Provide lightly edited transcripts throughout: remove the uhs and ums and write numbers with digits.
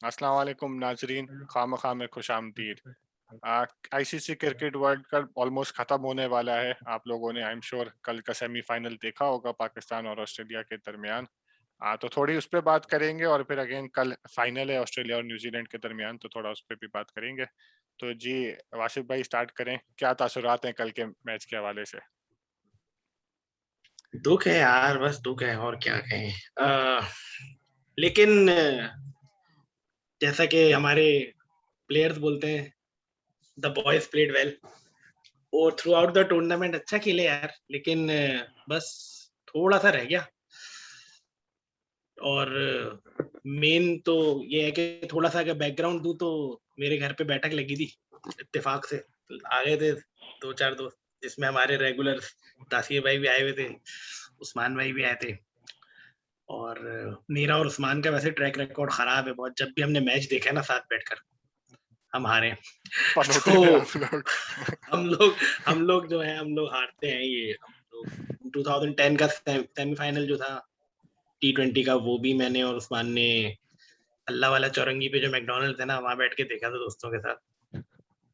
अस्सलाम वालेकुम नाजरीन, खामखा में खुशामदीद। ICC cricket world cup almost ख़त्म होने वाला है। आप लोगों ने आई एम श्योर कल का सेमीफाइनल देखा होगा पाकिस्तान और ऑस्ट्रेलिया के दरमियान। तो थोड़ी उस पर बात करेंगे और फिर अगेन कल फाइनल है ऑस्ट्रेलिया और न्यूजीलैंड के दरमियान, तो थोड़ा उस पर भी बात करेंगे। तो जी वासिफ भाई स्टार्ट करें, क्या तासुरात हैं कल के मैच के हवाले से? दुख है यार, बस दुख है और क्या कहें। लेकिन जैसा कि हमारे प्लेयर्स बोलते हैं, द बॉयज प्लेड वेल। और थ्रू आउट द टूर्नामेंट अच्छा खेले यार, लेकिन बस थोड़ा सा रह गया। और मेन तो ये है कि थोड़ा सा अगर बैकग्राउंड दूं तो मेरे घर पे बैठक लगी थी, इत्तेफाक से आ गए थे दो चार दोस्त, जिसमें हमारे रेगुलर तासीर भाई भी आए हुए थे, उस्मान भाई भी आए थे। और मेरा और उस्मान का वैसे ट्रैक रिकॉर्ड खराब है बहुत, जब भी हमने मैच देखा है ना साथ बैठकर हम हारे हैं। पनौते हैं तो आप लोग। हम लोग हम लोग जो है हम लोग हारते हैं। ये हम लोग 2010 का सेमीफाइनल जो था T20 का, वो भी मैंने और उस्मान ने अल्लाह वाला चौरंगी पे जो मैकडोनल्ड है ना, वहां बैठ के देखा था दोस्तों के साथ।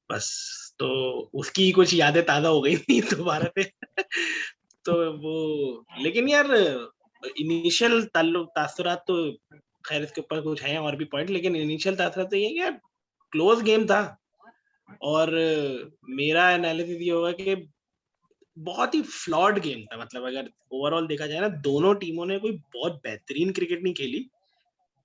बस, तो उसकी कुछ यादें ताजा हो गई थी दोबारा से। तो वो, लेकिन यार इनिशियल ताल्लुक तासुरात तो खैर इसके ऊपर कुछ है और भी पॉइंट, लेकिन इनिशियल तासुरात तो ये है कि यार क्लोज गेम था। और मेरा एनालिसिस ये होगा कि बहुत ही फ्लॉड गेम था। मतलब अगर ओवरऑल देखा जाए ना, दोनों टीमों ने कोई बहुत बेहतरीन क्रिकेट नहीं खेली।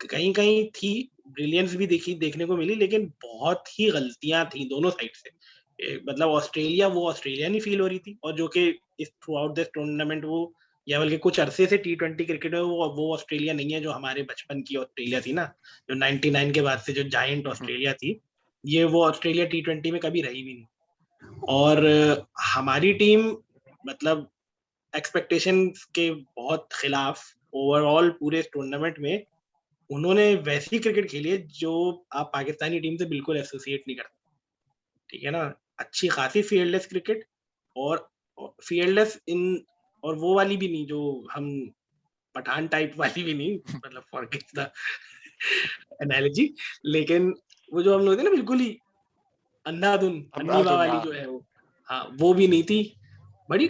कहीं कहीं थी ब्रिलियंस भी देखने को मिली, लेकिन बहुत ही गलतियां थी दोनों साइड से। मतलब ऑस्ट्रेलिया वो ऑस्ट्रेलिया नहीं फील हो रही थी, और जो कि इस थ्रू आउट दिस टूर्नामेंट वो, या बल्कि कुछ अरसे से T20 क्रिकेट में वो ऑस्ट्रेलिया नहीं है जो हमारे बचपन की ऑस्ट्रेलिया थी ना, जो 99 के बाद से जो जायंट ऑस्ट्रेलिया थी। ये वो ऑस्ट्रेलिया T20 में कभी रही भी नहीं। और हमारी टीम, मतलब एक्सपेक्टेशन के बहुत खिलाफ ओवरऑल पूरे टूर्नामेंट में उन्होंने वैसी क्रिकेट खेली है जो आप पाकिस्तानी टीम से बिल्कुल एसोसिएट नहीं करते। ठीक है ना, अच्छी खासी फील्डलेस क्रिकेट। और फील्डलेस इन, और वो वाली भी नहीं जो हम पठान टाइप वाली भी नहीं, मतलब फॉरगेट द एनालॉजी। लेकिन वो जो हम लोग थे ना, बिल्कुल ही अंधाधुन अन्नीवा अंदाजुन वाली जो है वो, हाँ वो भी नहीं थी। बड़ी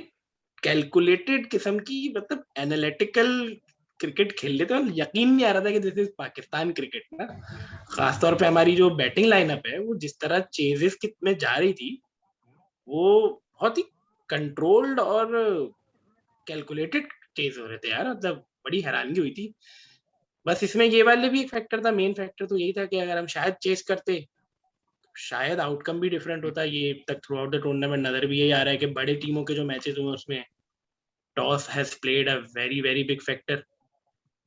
कैलकुलेटेड किस्म की, मतलब एनालिटिकल क्रिकेट खेल लेते हैं। यकीन नहीं आ रहा था कि दिस इज पाकिस्तान क्रिकेट ना। खासतौर पे हमारी जो बैटिंग लाइनअप है, वो जिस तरह चेजेस में जा रही थी, वो बहुत ही कंट्रोल्ड और कैलकुलेटेड चेज हो रहे थे यार। मतलब बड़ी हैरानगी हुई थी। बस इसमें ये वाले भी एक फैक्टर था, मेन फैक्टर तो यही था कि अगर हम शायद चेस करते, शायद आउटकम भी डिफरेंट होता। ये तक थ्रू आउट द टूर्नामेंट नजर भी यही आ रहा है कि बड़े टीमों के जो मैचेस हुए उसमें toss has played a very very big factor.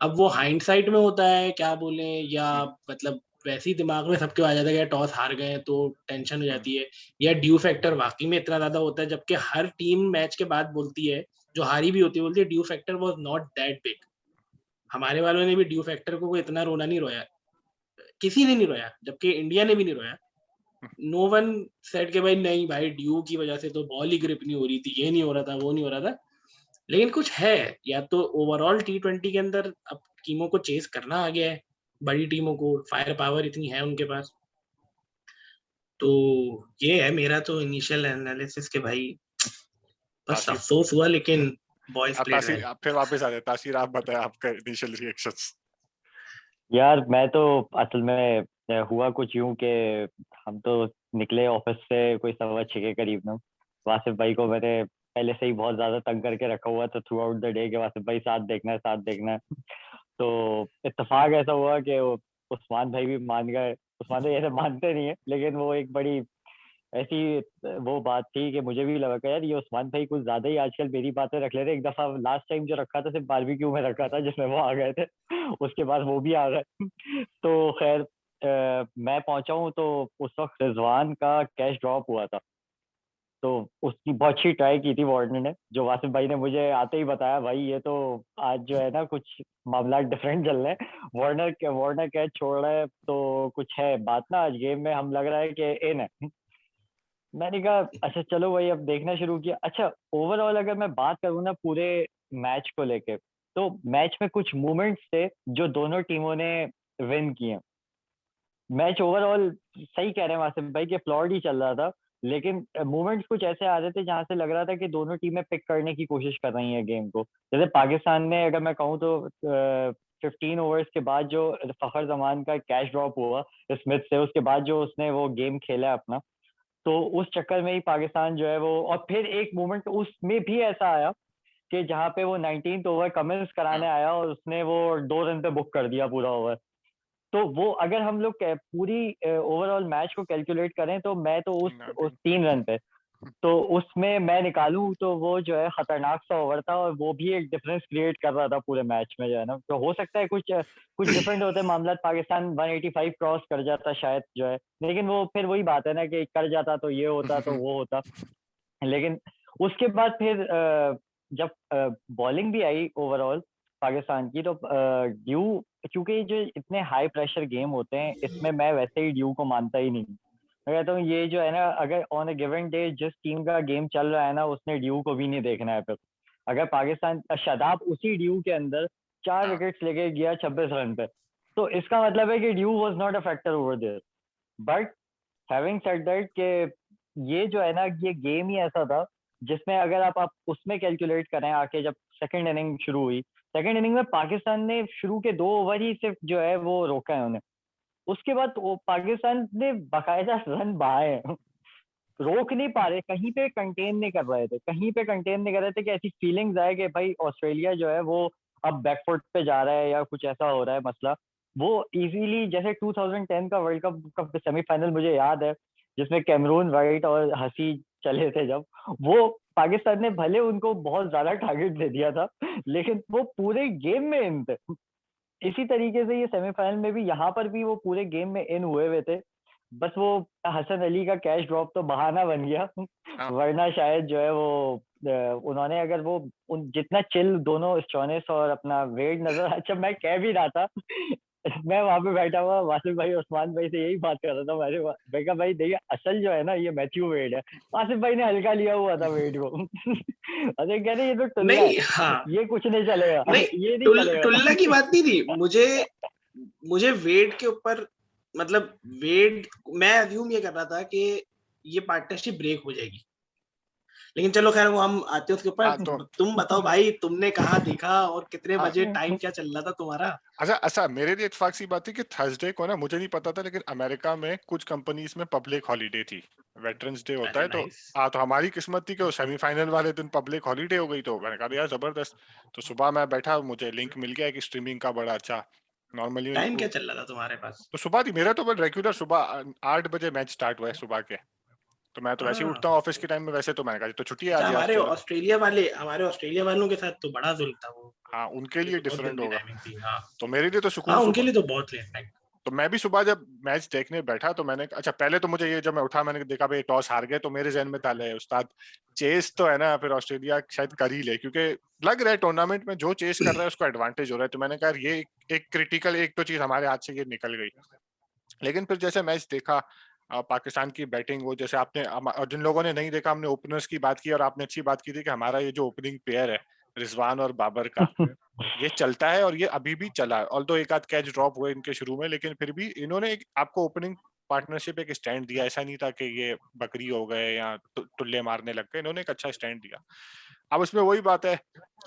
अब वो हाइंडसाइट में होता है क्या बोले, या मतलब वैसे ही दिमाग में सबके आ जाता है कि टॉस हार गए तो टेंशन हो जाती है, या ड्यू फैक्टर वाकई में इतना ज्यादा होता है, जबकि हर टीम मैच के बाद बोलती है, जो हारी भी होती है बोलती है due factor was not that big. हमारे वालों ने भी ड्यू फैक्टर को कोई इतना रोना नहीं रोया, किसी ने नहीं रोया, जबकि इंडिया ने भी नहीं रोया। नो वन सेड के भाई नहीं भाई, ड्यू की वजह से तो बॉल ही ग्रिप नहीं हो रही थी, ये नहीं हो रहा था, वो नहीं हो रहा था। लेकिन कुछ है, या तो ओवरऑल T20 के अंदर अब टीमों को चेस करना आ गया है, बड़ी टीमों को फायर पावर इतनी है उनके पास। तो ये है मेरा तो इनिशियल एनालिसिस के भाई, बस तासीर अफसोस हुआ, लेकिन बॉयज प्लेड तासीर वेल। आप फिर वापस आ जाए। तासीर आप बताएं आपका इनिशियल रिएक्शंस। यार मैं तो असल में हुआ कुछ यूं कि हम तो निकले ऑफिस से कोई 6:15 के करीब ना। वासिफ भाई को मैंने पहले से ही बहुत ज्यादा तंग करके रखा हुआ था थ्रू आउट द डे के, वासिफ भाई साथ देखना है साथ देखना है। तो इत्तेफाक ऐसा हुआ कि उस्मान भाई भी मान गए। उस्मान भाई ऐसे मानते नहीं है, लेकिन वो एक बड़ी ऐसी वो बात थी कि मुझे भी लगा कि यार ये उस्मान भाई कुछ ज्यादा ही आजकल मेरी बातें रख ले रहे। एक दफा लास्ट टाइम जो रखा था सिर्फ बारबेक्यू में रखा था, जिसमें वो आ गए थे। उसके बाद वो भी आ गए। तो खैर मैं पहुंचा हूँ तो उस वक्त रिजवान का कैश ड्रॉप हुआ था। तो उसकी बहुत अच्छी ट्राई की थी वार्नर ने, जो वासिफ भाई ने मुझे आते ही बताया भाई ये तो आज जो है ना कुछ मामला डिफरेंट चल रहे हैं। वार्नर कैच छोड़ रहा है तो कुछ है बात ना आज गेम में, हम लग रहा है कि इन है। मैंने कहा अच्छा चलो भाई अब देखना शुरू किया। अच्छा ओवरऑल अगर मैं बात करूँ ना पूरे मैच को लेके, तो मैच में कुछ मोमेंट्स थे जो दोनों टीमों ने विन किए। मैच ओवरऑल सही कह रहे हैं वासिफ भाई कि फ्लॉर्ड ही चल रहा था, लेकिन मोमेंट्स कुछ ऐसे आ रहे थे जहां से लग रहा था कि दोनों टीमें पिक करने की कोशिश कर रही हैं गेम को। जैसे पाकिस्तान ने, अगर मैं कहूँ तो 15 ओवर्स के बाद जो फखर जमान का कैच ड्रॉप हुआ स्मिथ से, उसके बाद जो उसने वो गेम खेला अपना, तो उस चक्कर में ही पाकिस्तान जो है वो, और फिर एक मोमेंट उसमें भी ऐसा आया कि जहाँ पे वो 19th ओवर कमिंस कराने आया और उसने वो 2 रन पे बुक कर दिया पूरा ओवर। तो वो अगर हम लोग पूरी ओवरऑल मैच को कैलकुलेट करें तो मैं तो उस 3 रन पे, तो उसमें मैं निकालूं तो वो जो है खतरनाक सा ओवर था, और वो भी एक डिफरेंस क्रिएट कर रहा था पूरे मैच में जो है ना। तो हो सकता है कुछ डिफरेंट होते मामला, पाकिस्तान 185 क्रॉस कर जाता शायद जो है, लेकिन वो फिर वही बात है ना कि कर जाता तो ये होता तो वो होता। लेकिन उसके बाद फिर जब बॉलिंग भी आई ओवरऑल पाकिस्तान की, तो ड्यू, क्योंकि जो इतने हाई प्रेशर गेम होते हैं इसमें मैं वैसे ही ड्यू को मानता ही नहीं। मैं कहता हूँ ये जो है ना, अगर ऑन अ गिवन डे जिस टीम का गेम चल रहा है ना, उसने ड्यू को भी नहीं देखना है। फिर अगर पाकिस्तान शादाब उसी ड्यू के अंदर 4 विकेट्स लेके गया 26 रन पे, तो इसका मतलब है कि dew was not a factor over there. But having said that कि ये जो है ना, ये गेम ही ऐसा था जिसमें अगर आप उसमें कैलकुलेट करें आके, जब सेकंड इनिंग शुरू हुई, सेकंड इनिंग में पाकिस्तान ने शुरू के 2 ओवर ही सिर्फ जो है वो रोका है उन्हें। उसके बाद वो पाकिस्तान ने बाकायदा रन बहाए हैं। रोक नहीं पा रहे, कहीं पे कंटेन नहीं कर रहे थे, कहीं पे कंटेन नहीं कर रहे थे कि ऐसी फीलिंग्स आए कि भाई ऑस्ट्रेलिया जो है वो अब बैकफुट पे जा रहा है या कुछ ऐसा हो रहा है मसला। वो इजीली, जैसे 2010 का वर्ल्ड कप का सेमीफाइनल मुझे याद है, जिसमें कैमरून वाइट और हसी चले थे, जब वो पाकिस्तान ने भले उनको बहुत ज्यादा टारगेट दे दिया था, लेकिन वो पूरे गेम में इन थे। इसी तरीके से ये सेमीफाइनल में भी, यहाँ पर भी वो पूरे गेम में इन हुए हुए थे। बस वो हसन अली का कैच ड्रॉप तो बहाना बन गया, वरना शायद जो है वो उन्होंने, अगर वो जितना चिल दोनों स्टोनिस और अपना वेड नजर, अच्छा मैं कह भी रहा था मैं वहां पे बैठा हुआ वासिफ भाई उस्मान भाई से यही बात कर रहा था, मैं कहा भाई देखिए असल जो है ना ये मैथ्यू वेड है। वासिफ भाई ने हल्का लिया हुआ था वेड को अरे कह रहे ये तो टुल्ला नहीं, है, हाँ, ये कुछ नहीं चलेगा, नहीं, ये नहीं चलेगा। टुल्ला की बात नहीं थी। मुझे वेड के ऊपर, मतलब वेड, मैं अज्यूम ये कर रहा था कि ये पार्टनरशिप ब्रेक हो जाएगी, लेकिन चलो खैर वो हम आते हैं उसके हाँ, ऊपर। तो तुम बताओ भाई, तुमने कहाँ देखा और कितने हाँ, बजे, टाइम क्या चल रहा था तुम्हारा? अच्छा मेरे लिए इत्तेफाक सी बात थी कि थर्सडे को ना, मुझे नहीं पता था लेकिन अमेरिका में कुछ कंपनीज में पब्लिक हॉलीडे थी, वेटरन्स डे होता अरे है। तो नाइस। तो हमारी किस्मत थी कि सेमीफाइनल वाले दिन पब्लिक हॉलीडे हो गई, तो मैंने कहा यार जबरदस्त। तो सुबह मैं बैठा, मुझे लिंक मिल गया कि स्ट्रीमिंग का बड़ा अच्छा, नॉर्मली टाइम क्या चल रहा था तुम्हारे पास? तो सुबह थी मेरा, तो रेगुलर सुबह 8 बजे मैच स्टार्ट हुआ है सुबह के। तो मैं तो वैसे ही हाँ, उठता हूँ ऑफिस के टाइम में, वैसे तो मैंने कहा तो छुट्टी है अच्छा, आज यार, चलो। हमारे ऑस्ट्रेलिया वालों के साथ तो बड़ा जुल्म था वो। हाँ, उनके उनके लिए लिए तो बहुत डिफरेंट गंदी होगा। टाइमिंग थी। हाँ, तो मेरे लिए तो सुकून हाँ, उनके सुबह। लिए तो बहुत लेट टाइम। तो मैं भी सुबह जब मैच देखने बैठा तो मैंने, अच्छा पहले तो मुझे ये, जब मैं उठा मैंने देखा भाई टॉस हार गए, तो मेरे जहन में था ले उस्ताद चेस तो है ना, फिर ऑस्ट्रेलिया शायद कर ही ले, क्योंकि लग रहा है टूर्नामेंट में जो चेस कर रहा है उसको एडवांटेज हो रहा है। तो मैंने कहा ये एक क्रिटिकल, एक तो चीज हमारे हाथ से ये निकल गई। लेकिन फिर जैसे मैच देखा, पाकिस्तान की बैटिंग, वो जैसे आपने और जिन लोगों ने नहीं देखा, हमने ओपनर्स की बात की और आपने अच्छी बात की थी कि हमारा ये जो ओपनिंग पेयर है रिजवान और बाबर का, ये चलता है और ये अभी भी चला है। ऑल्दो एक आध कैच ड्रॉप हुए इनके शुरू में, लेकिन फिर भी इन्होंने एक आपको ओपनिंग पार्टनरशिप एक स्टैंड दिया। ऐसा नहीं था कि ये बकरी हो गए या टुल्ले मारने लग गए, इन्होंने एक अच्छा स्टैंड दिया। अब उसमें वही बात है,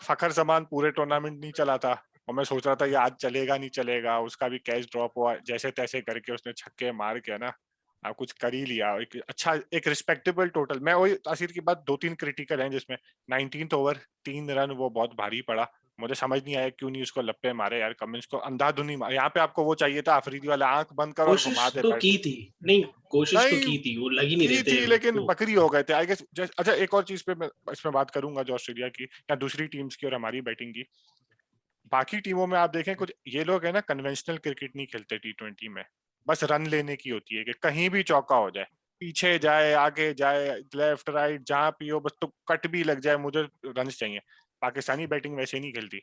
फखर जमान पूरे टूर्नामेंट नहीं चला था, और मैं सोच रहा था ये आज चलेगा नहीं चलेगा, उसका भी कैच ड्रॉप हुआ, जैसे तैसे करके उसने छक्के मार के ना कुछ कर ही लिया। एक अच्छा, एक रिस्पेक्टेबल टोटल। मैं वही तासीर की बात, 2-3 क्रिटिकल हैं जिसमें 19th ओवर 3 रन वो बहुत भारी पड़ा। मुझे समझ नहीं आया क्यों नहीं उसको लप्पे मारे यार, कमिंस को अंधाधुनी मारे। यहाँ पे आपको वो चाहिए था अफरीदी वाला, आंख बंद कर और कोशिश घुमा दे तो बैट। की थी। नहीं, कोशिश तो नहीं की थी, वो लग ही नहीं की रहे थे थी, लेकिन उसको। बकरी हो गए थे आई गेस। अच्छा, एक और चीज पे मैं इसमें बात करूंगा जो ऑस्ट्रेलिया की या दूसरी टीम्स की और हमारी बैटिंग की। बाकी टीमों में आप देखें, कुछ ये लोग है ना कन्वेंशनल क्रिकेट नहीं खेलते T20 में, बस रन लेने की होती है कि कहीं भी चौका हो जाए, पीछे जाए आगे जाए लेफ्ट राइट जहां भी हो, बस तो कट भी लग जाए मुझे रन चाहिए। पाकिस्तानी बैटिंग वैसे नहीं खेलती।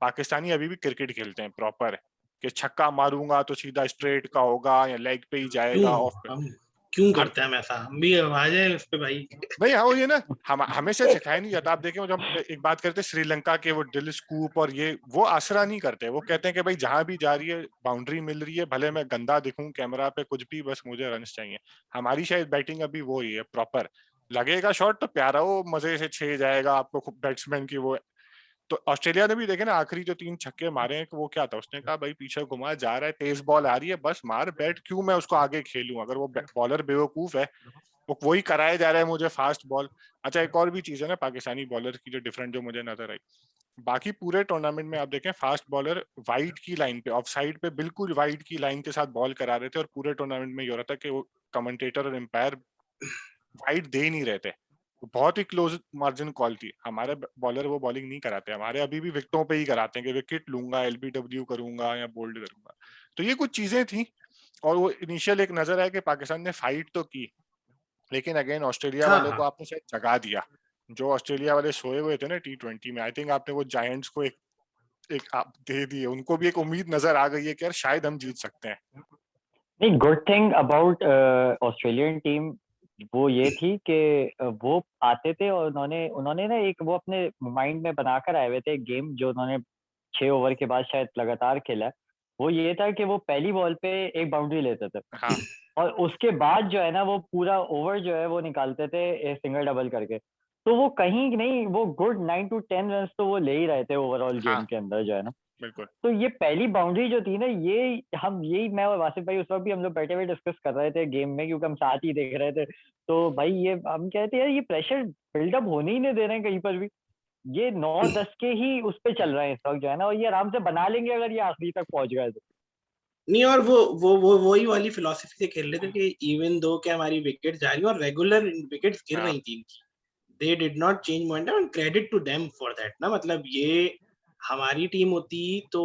पाकिस्तानी अभी भी क्रिकेट खेलते हैं प्रॉपर, कि छक्का मारूंगा तो सीधा स्ट्रेट का होगा या लेग पे ही क्यों? जाएगा ऑफ पे। हम क्यों करते हैं हम ऐसा? हम भी आ जाए उस पे भाई। नहीं हाँ, वो ये ना हमेशा सिखाया नहीं जाता। आप देखें जब हम एक बात करते हैं श्रीलंका के, वो डिल स्कूप और ये वो आसरा नहीं करते। वो कहते हैं कि भाई जहां भी जा रही है बाउंड्री मिल रही है, भले मैं गंदा दिखूं कैमरा पे कुछ भी, बस मुझे रन्स चाहिए। हमारी शायद बैटिंग अभी वो ही है प्रॉपर, लगेगा शॉट तो प्यारा हो मजे से 6 जाएगा आपको बैट्समैन की वो। तो ऑस्ट्रेलिया ने भी देखे ना आखिरी जो 3 छक्के मारे हैं, कि वो क्या था, उसने कहा भाई पीछे घुमा जा रहा है, तेज बॉल आ रही है, बस मार बैट, क्यों मैं उसको आगे खेलूं? अगर वो बॉलर बेवकूफ है, वो वही कराया जा रहा है मुझे फास्ट बॉल। अच्छा एक और भी चीज है ना पाकिस्तानी बॉलर की जो डिफरेंट जो मुझे नजर आई, बाकी पूरे टूर्नामेंट में आप देखें फास्ट बॉलर वाइड की लाइन पे, ऑफ साइड पे बिल्कुल वाइड की लाइन के साथ बॉल करा रहे थे, और पूरे टूर्नामेंट में ये हो रहा था कि वो कमेंटेटर और एम्पायर वाइड दे नहीं रहे थे। बहुत ही क्लोज मार्जिन कॉल थी। हमारे बॉलर वो बॉलिंग नहीं कराते, हमारे अभी भी विकेटों पे ही कराते हैं कि विकेट लूंगा, एलबीडब्ल्यू करूंगा या बोल्ड करूंगा। तो ये कुछ चीजें थी। और वो इनिशियल एक नजर आया कि पाकिस्तान ने फाइट तो की, लेकिन अगेन ऑस्ट्रेलिया हाँ वालों हाँ को आपने शायद जगा दिया। जो ऑस्ट्रेलिया वाले सोए हुए थे ना T20 में, आई थिंक आपने वो जायंट्स को एक आप दे दिए, उनको भी एक उम्मीद नजर आ गई है कि यार शायद हम जीत सकते हैं। नहीं, good thing about Australian team वो ये थी कि वो आते थे और उन्होंने उन्होंने ना एक वो अपने माइंड में बनाकर आए हुए थे एक गेम जो उन्होंने 6 ओवर के बाद शायद लगातार खेला है। वो ये था कि वो पहली बॉल पे एक बाउंड्री लेते थे हाँ और उसके बाद जो है ना वो पूरा ओवर जो है वो निकालते थे सिंगल डबल करके। तो वो कहीं नहीं, वो गुड 9 to 10 रन तो वो ले ही रहे थे ओवरऑल हाँ गेम के अंदर जो है ना। बिल्कुल। तो ये पहली बाउंड्री जो थी ना, ये हम यही मैं और वासिफ भाई उस वक्त भी हम लोग बैठे हुए डिस्कस कर रहे थे गेम में, क्योंकि हम साथ ही देख रहे थे। तो भाई ये हम कहते हैं यार ये प्रेशर बिल्डअप होने ही नहीं दे रहे हैं कहीं पर भी। ये 9-10 के ही उस पे चल रहे हैं इस वक्त जो है ना, और ये आराम से बना लेंगे अगर ये आखिरी तक पहुंच गए तो। नहीं, और वो वही वाली फिलोसफी से खेल रहे थे कि इवन दो कि हमारी विकेट जा रही है और रेगुलर विकेट्स गिर हाँ रही थी इनकी, they did not change momentum and credit to them for that ना। मतलब ये हमारी टीम होती तो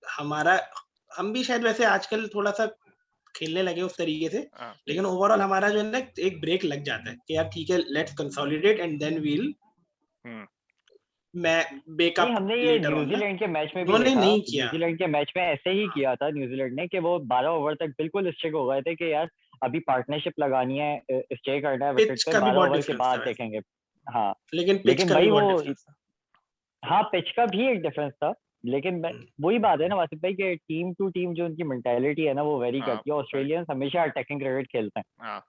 हमारा, हम भी शायद वैसे आजकल थोड़ा सा खेलने लगे उस तरीके से, हाँ लेकिन ओवरऑल हमारा जो है ना एक ब्रेक लग जाता है कि यार ठीक है, let's consolidate and then we'll hmm मैं नहीं, बेकअप हमने ये लेटर ऑन ना। न्यूजीलैंड के मैच में भी उन्होंने देखा। नहीं किया। न्यूजीलैंड के मैच में ऐसे ही किया था न्यूजीलैंड ने कि वो 12 ओवर तक बिल्कुल स्टिक हो गए थे कि यार अभी पार्टनरशिप लगानी है, स्टे करना है विकेट पिच पे, का भी 12 बहुत ओवर के डिफरेंस था बाद वैसे, देखेंगे। हाँ लेकिन पिच लेकिन का भी भाई बहुत वो, डिफरेंस था। हाँ पिच का भी एक डिफरेंस था। लेकिन वही बात है ना वासिफ भाई कि टीम टू टीम जो उनकी मेंटालिटी है ना वो वेरी हाँ करती है। ऑस्ट्रेलियंस हमेशा अटैकिंग क्रिकेट खेलते हैं। हाँ।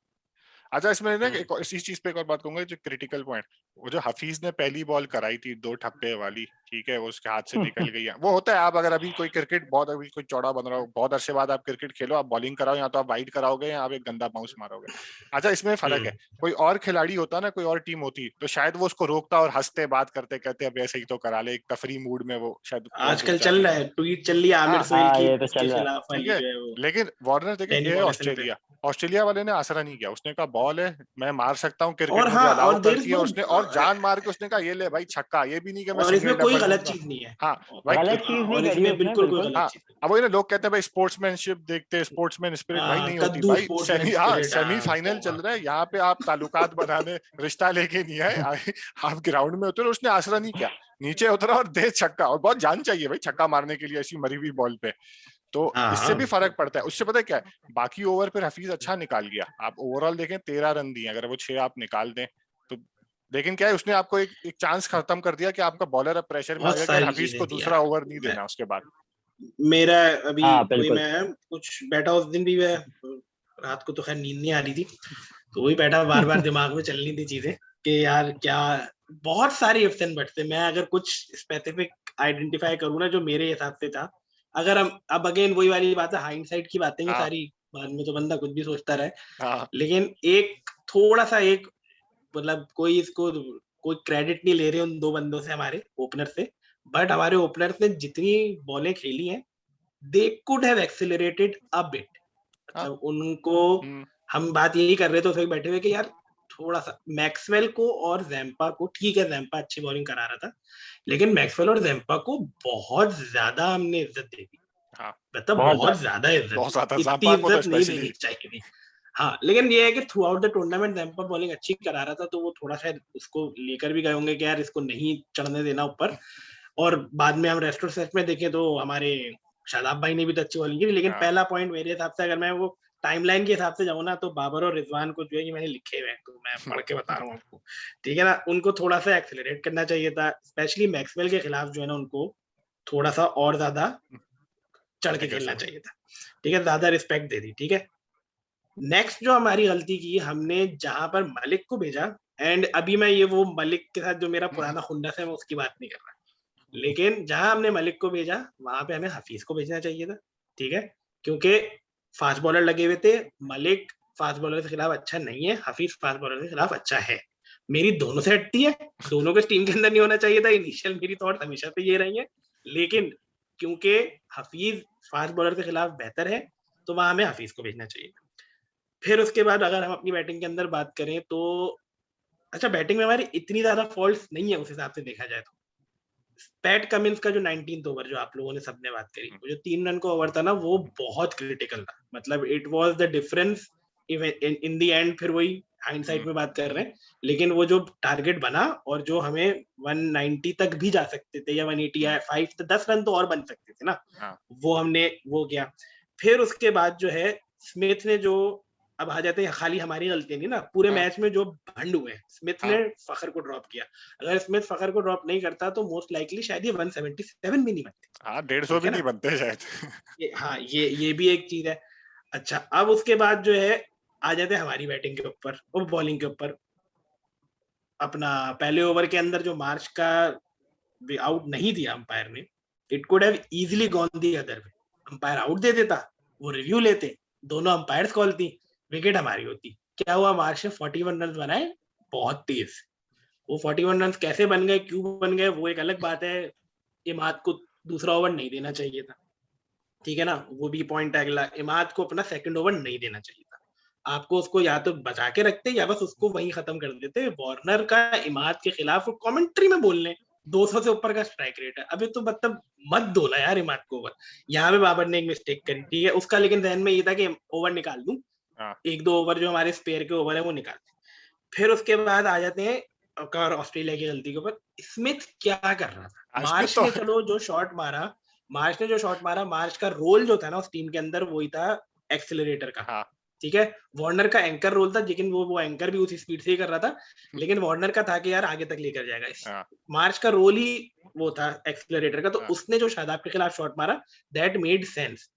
अच्छा इसमें ना एक इसी चीज पे एक और बात कहूंगा, जो क्रिटिकल पॉइंट, वो जो हफीज ने पहली बॉल कराई थी 2 ठप्पे वाली, ठीक है वो उसके हाथ से निकल गई है, वो होता है। आप अगर अभी कोई क्रिकेट बहुत अभी कोई चौड़ा बन रहा हो, बहुत अरसे बाद आप क्रिकेट खेलो, आप बॉलिंग कराओ, या तो आप वाइड कराओगे या आप एक गंदा बाउंस मारोगे। अच्छा इसमें फर्क है, कोई और खिलाड़ी होता ना, कोई और टीम होती तो शायद वो उसको रोकता और हंसते बात करते कहते अब ऐसे ही तो करा ले, एक तफरी मूड में वो शायद बॉल रुक आजकल चल जाती। रहा है, ट्वीट चल रही है आमिर हाँ सोहेल हाँ की ये तो उसके चल रहा है। खिलाफ ठीक वाली है, जो है वो लेकिन वार्नर देखे डैनी ये मॉरिसन पे। ऑस्ट्रेलिया, ऑस्ट्रेलिया वाले ने आसरा नहीं किया। उसने कहा बॉल है, मैं मार सकता हूँ, क्रिकेट और मुझे हाँ, अलाउ और देयर इज करती है, नो, उसने और जान मार के उसने कहा ये ले भाई छक्का, ये भी नहीं कि मैं और इसमें सिंगल कोई डबल गलत लूंगा। चीज नहीं है। हाँ भाई गलत चीज नहीं और करी इसमें उसने बिल्कुल कोई बिल्कुल। गलत हाँ चीज नहीं। अब वही ना लोग कहते हैं भाई स्पोर्ट्समैनशिप देखते हैं, स्पोर्ट्समैन स्पिरिट, भाई नहीं होती कद्दू भाई। स्पोर्ट्समैन सेमी हाँ स्पिरिट, सेमी फाइनल चल रहा है यहाँ पे, आप ताल्लुकात बनाने रिश्ता लेके नहीं आए। आप ग्राउंड में उतरे, उसने आसरा नहीं किया, नीचे उतरा और दे छक्का, और बहुत जान चाहिए भाई छक्का मारने के लिए ऐसी मरी हुई बॉल पे। तो इससे हाँ भी फर्क पड़ता है। उससे पता है क्या है, बाकी ओवर पर हफीज अच्छा निकाल गया। आप ओवरऑल देखें 13 रन दिए, अगर वो 6 आप निकाल दें तो, लेकिन क्या है उसने आपको एक चांस खत्म कर दिया कि आपका बॉलर अब प्रेशर में आ बहुत गया कि यार सारी हफीज चीजें को थी दूसरा यार। ओवर नहीं मैं, देना उसके बाद। मेरा अभी हाँ वही, बिल्कुल। मैं कुछ बैठा उस दिन भी, मैं रात को तो खैर नींद नहीं आ रही थी, तो वही बैठा बार बार दिमाग में चल रही थी चीजें कि यार क्या, बहुत सारी इफ्स एंड बट्स थे। मैं अगर कुछ स्पेसिफिक आइडेंटिफाई करूँ ना जो मेरे हिसाब से था, अगर हम अब अगेन वही वाली बात है, हाइंडसाइट की बातें ये हाँ सारी, बाद में तो बंदा कुछ भी सोचता रहे, हाँ लेकिन एक थोड़ा सा एक, मतलब कोई इसको कोई क्रेडिट नहीं ले रहे उन दो बंदों से, हमारे ओपनर से, बट हमारे ओपनर्स ने जितनी बॉलें खेली हैं, they could have accelerated a bit. हाँ। मतलब उनको, हम्म, हम बात यही कर रहे थे उसमें बैठे हुए कि यार थोड़ा सा मैक्सवेल को और जैम्पा को, ठीक है जैम्पा अच्छी बॉलिंग करा रहा था, लेकिन मैक्सवेल और जैम्पा को बहुत ज्यादा हमने इज्जत दे दी, हाँ मतलब बहुत बहुत ज्यादा। ज्यादा इज्जत बहुत दी, ज्यादा इतनी जाम्पा को तो इज्जत नहीं स्पेशली। देनी चाहिए थी। हाँ, लेकिन ये है कि throughout the tournament Zampa bowling अच्छी करा रहा था, तो वो थोड़ा शायद उसको लेकर भी गए होंगे कि यार इसको नहीं चढ़ने देना ऊपर। और बाद में हम रेस्ट ऑफ सेट में देखें तो हमारे शादाब भाई ने भी तो अच्छी बॉलिंग की, लेकिन हाँ पहला पॉइंट मेरे हिसाब से, अगर मैं वो टाइमलाइन के हिसाब से जाऊँ ना तो बाबर और रिजवान को जो है ये मैंने लिखे हुए हैं, तो मैं पढ़ के बता रहा हूँ आपको, ठीक है ना। उनको थोड़ा सा एक्सेलरेट करना चाहिए था, स्पेशली मैक्सवेल के खिलाफ जो है ना उनको थोड़ा सा और ज्यादा चढ़ के खेलना चाहिए था, ठीक है, ज्यादा रिस्पेक्ट दे दी, ठीक है। नेक्स्ट जो हमारी गलती की, हमने जहां पर मलिक को भेजा, एंड अभी मैं ये वो मलिक के साथ जो मेरा पुराना खुन्नस है मैं उसकी बात नहीं कर रहा, लेकिन जहां हमने मलिक को भेजा वहां पे हमें हफीज को भेजना चाहिए था, ठीक है, क्योंकि फास्ट बॉलर लगे हुए थे। मलिक फास्ट बॉलर के खिलाफ अच्छा नहीं है, हफीज फास्ट बॉलर के खिलाफ अच्छा है। मेरी दोनों से हटती है, दोनों के टीम के अंदर नहीं होना चाहिए था, इनिशियल मेरी थॉट हमेशा से ये रही है, लेकिन क्योंकि हफीज फास्ट बॉलर के खिलाफ बेहतर है तो वहां हमें हफीज को भेजना चाहिए। फिर उसके बाद अगर हम अपनी बैटिंग के अंदर बात करें तो अच्छा, बैटिंग में हमारी इतनी ज्यादा फॉल्ट्स नहीं है उस हिसाब से देखा जाए तो। पैट कमिंस का जो 19th ओवर जो आप लोगों ने सबने बात करी, वो जो 3 रन का ओवर था ना वो बहुत क्रिटिकल था, मतलब it was the difference in the end. फिर वही हाइंडसाइट में बात कर रहे हैं, लेकिन वो जो टारगेट बना और जो हमें 190 तक भी जा सकते थे या 180 या 5 10 रन तो और बन सकते थे ना, वो हमने वो किया। फिर उसके बाद जो है स्मिथ ने जो, अब आ जाते हैं खाली हमारी गलती नहीं ना, पूरे मैच में जो भंड हुए स्मिथ ने फखर को ड्रॉप किया। अगर स्मिथ फखर को ड्रॉप नहीं करता तो मोस्ट लाइकली शायद ये 177 भी नहीं बनते। हाँ 150 भी नहीं बनते शायद। हाँ ये भी एक चीज है। अच्छा, अब उसके बाद जो है आ जाते हैं हमारी बैटिंग के ऊपर और बॉलिंग के ऊपर। अपना पहले ओवर के अंदर जो मार्च का आउट नहीं दिया अंपायर ने, it could have easily gone the other way. Umpire out दे देता, वो रिव्यू लेते, दोनों अंपायर्स कॉल थी, विकेट हमारी होती। क्या हुआ, मार्च ने 41 रन बनाए बहुत तेज। वो 41 रन कैसे बन गए, क्यों बन गए, वो एक अलग बात है। इमाद को दूसरा ओवर नहीं देना चाहिए था, ठीक है ना, वो भी पॉइंट है अगला। इमाद को अपना सेकंड ओवर नहीं देना चाहिए था, आपको उसको या तो बचा के रखते या बस उसको वहीं खत्म कर देते। वार्नर का इमाद के खिलाफ कमेंट्री में बोलने 200 से ऊपर का स्ट्राइक रेट है, अभी तो मतलब मत दो ना यार इमाद को ओवर। यहाँ पे बाबर ने एक मिस्टेक करी, ठीक है, उसका लेकिन जहन में ये था कि ओवर निकाल दूं, एक दो ओवर जो हमारे स्पेयर के ओवर है वो निकाल। फिर उसके बाद आ जाते हैं ऑस्ट्रेलिया की गलती के ऊपर। स्मिथ क्या कर रहा था, मार्च ने चलो जो शॉट मारा, मार्च का रोल जो था ना उस टीम के अंदर वही था एक्सेलरेटर का, ठीक है। वार्नर का एंकर रोल था, लेकिन वो एंकर भी उसी स्पीड से ही कर रहा था, लेकिन वार्नर का था कि यार आगे तक लेकर जाएगा। मार्च का रोल ही वो था एक्सेलरेटर का, तो उसने जो शादाब के खिलाफ शॉट मारा दैट मेड सेंस।